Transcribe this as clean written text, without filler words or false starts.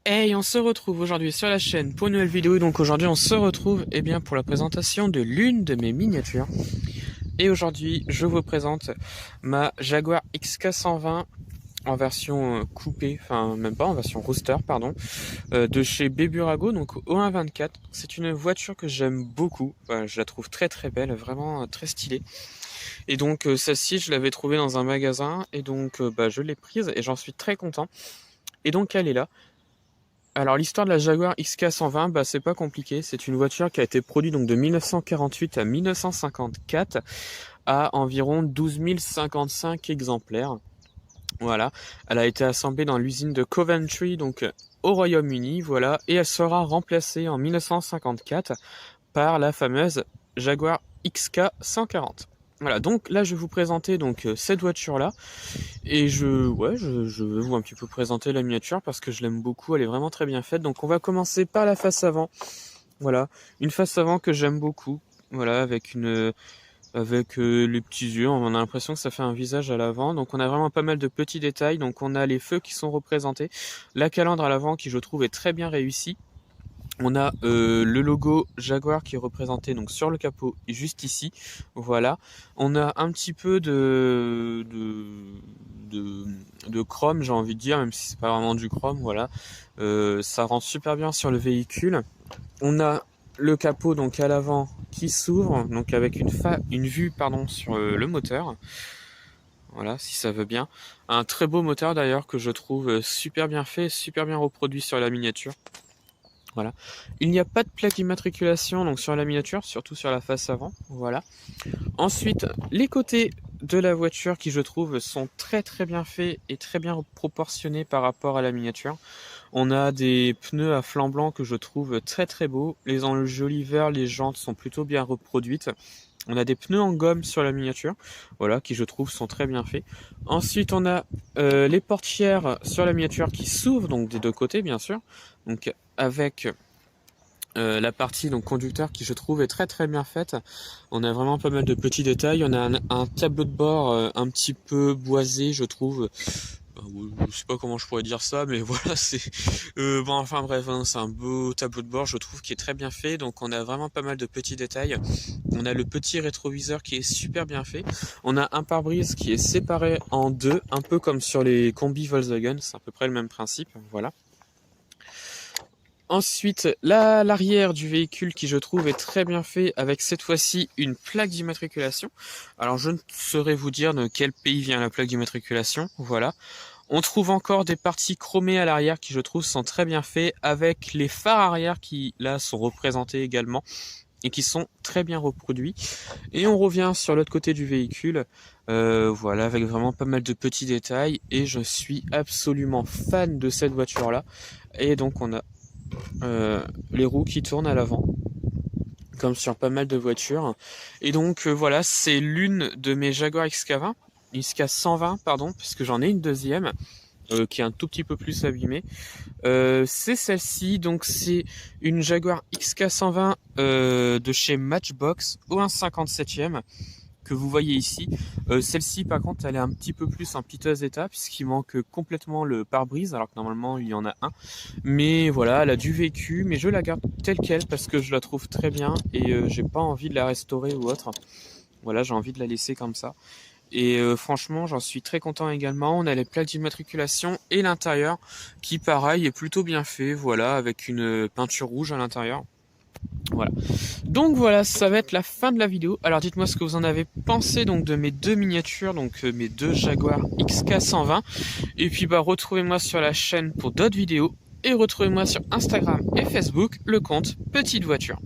Hey, on se retrouve aujourd'hui sur la chaîne pour une nouvelle vidéo. Donc aujourd'hui on se retrouve pour la présentation de l'une de mes miniatures. Et aujourd'hui je vous présente ma Jaguar XK120 en version coupée, enfin même pas en version rooster pardon, de chez Beburago, donc O124. C'est une voiture que j'aime beaucoup, je la trouve très très belle, vraiment très stylée. Et donc celle-ci je l'avais trouvée dans un magasin et donc je l'ai prise et j'en suis très content. Et donc elle est là. Alors l'histoire de la Jaguar XK120, c'est pas compliqué, c'est une voiture qui a été produite donc de 1948 à 1954 à environ 12 055 exemplaires. Voilà, elle a été assemblée dans l'usine de Coventry, donc au Royaume-Uni, voilà, et elle sera remplacée en 1954 par la fameuse Jaguar XK140. Voilà, donc là je vais vous présenter donc cette voiture-là. Et je vais vous un petit peu présenter la miniature parce que je l'aime beaucoup, elle est vraiment très bien faite. Donc on va commencer par la face avant. Voilà, une face avant que j'aime beaucoup. Voilà, avec les petits yeux, on a l'impression que ça fait un visage à l'avant. Donc on a vraiment pas mal de petits détails. Donc on a les feux qui sont représentés, la calandre à l'avant qui je trouve est très bien réussie. On a le logo Jaguar qui est représenté donc sur le capot juste ici. Voilà. On a un petit peu de chrome, j'ai envie de dire, même si c'est pas vraiment du chrome. Voilà. Ça rend super bien sur le véhicule. On a le capot donc à l'avant qui s'ouvre, donc avec une vue pardon sur le moteur. Voilà, si ça veut bien. Un très beau moteur d'ailleurs que je trouve super bien fait, super bien reproduit sur la miniature. Voilà. Il n'y a pas de plaque d'immatriculation donc sur la miniature, surtout sur la face avant. Voilà. Ensuite, les côtés de la voiture qui je trouve sont très très bien faits et très bien proportionnés par rapport à la miniature. On a des pneus à flanc blanc que je trouve très très beaux. Les enjoliveurs vert, les jantes sont plutôt bien reproduites. On a des pneus en gomme sur la miniature, voilà, qui je trouve sont très bien faits. Ensuite, on a les portières sur la miniature qui s'ouvrent, donc des deux côtés bien sûr, donc avec la partie donc conducteur qui je trouve est très très bien faite. On a vraiment pas mal de petits détails. On a un tableau de bord un petit peu boisé, je trouve. Je sais pas comment je pourrais dire ça, mais voilà, c'est enfin bref, hein, c'est un beau tableau de bord, je trouve, qui est très bien fait. Donc on a vraiment pas mal de petits détails. On a le petit rétroviseur qui est super bien fait. On a un pare-brise qui est séparé en deux, un peu comme sur les combis Volkswagen, c'est à peu près le même principe. Voilà. Ensuite, l'arrière du véhicule qui je trouve est très bien fait avec cette fois-ci une plaque d'immatriculation. Alors je ne saurais vous dire de quel pays vient la plaque d'immatriculation, voilà. On trouve encore des parties chromées à l'arrière qui je trouve sont très bien faits avec les phares arrière qui là sont représentés également et qui sont très bien reproduits. Et on revient sur l'autre côté du véhicule, voilà, avec vraiment pas mal de petits détails et je suis absolument fan de cette voiture là. Et donc on a les roues qui tournent à l'avant comme sur pas mal de voitures et donc voilà, c'est l'une de mes Jaguar XK120 pardon, puisque j'en ai une deuxième qui est un tout petit peu plus abîmée. C'est celle-ci, donc c'est une Jaguar XK120 de chez Matchbox au 1,57e que vous voyez ici. Celle-ci par contre elle est un petit peu plus en piteux état puisqu'il manque complètement le pare-brise alors que normalement il y en a un, mais voilà, elle a du vécu, mais je la garde telle quelle parce que je la trouve très bien et j'ai pas envie de la restaurer ou autre. Voilà, j'ai envie de la laisser comme ça et franchement j'en suis très content également. On a les plaques d'immatriculation et l'intérieur qui pareil est plutôt bien fait, voilà, avec une peinture rouge à l'intérieur. Voilà. Donc voilà, ça va être la fin de la vidéo. Alors dites-moi ce que vous en avez pensé donc de mes deux miniatures, donc mes deux Jaguar XK120. Et puis retrouvez-moi sur la chaîne pour d'autres vidéos. Et retrouvez-moi sur Instagram et Facebook, le compte Petite Voiture.